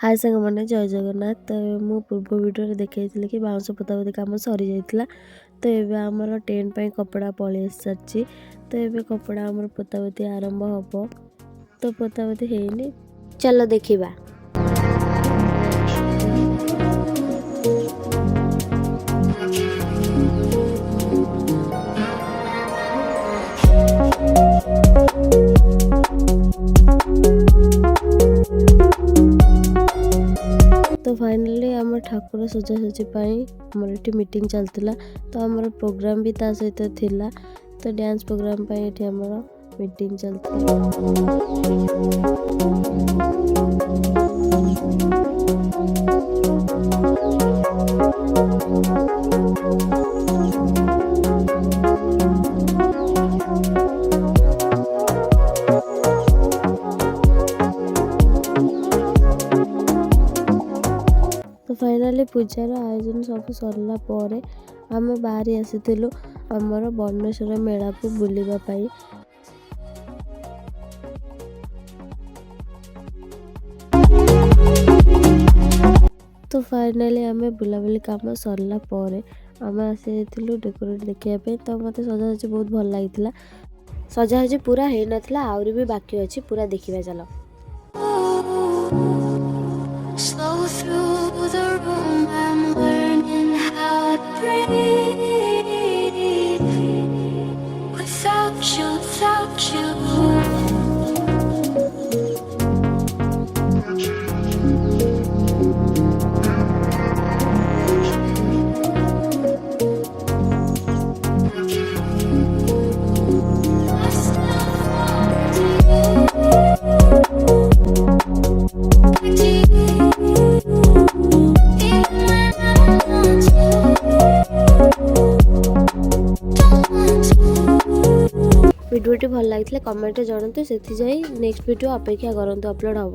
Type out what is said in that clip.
हाय सांग मैंने जय जगन्नाथ। तो मु पूर्व वीडियो देखी कि बाउंस पोतापोती कम सरी जाइए। तो ये आमर टेंट कपड़ा पलि सारी। तो ये कपड़ा आमर पोतापोती आरंभ हम। तो पोतापोती है चलो देखा। तो फाइनली आम ठाकुर सजासजी आमर ये मीटिंग चलता। तो आमर प्रोग्राम भी ता सहित थिला। तो डांस प्रोग्राम ये आमर मीटिंग तो फाइनली पूजार आयोजन सब सरला पर आम बाहरी आसीलु आमर बनेश्वर मेला को बुलवाई। तो फाइनली आम बुलाबुली काम सरला पर आम आसी डेकोरेट देखापी। तो मत सजासजी बहुत भल लगी। सजासजी पूरा हो नाला आहरी भी बाकी अच्छी पूरा देखा। चलो slow through the room, I'm learning how to breathe without you, without you. वीडियोटी भल लगी कमेंट जानते से नेक्स्ट वीडियो अपेक्षा करंतु अपलोड हम।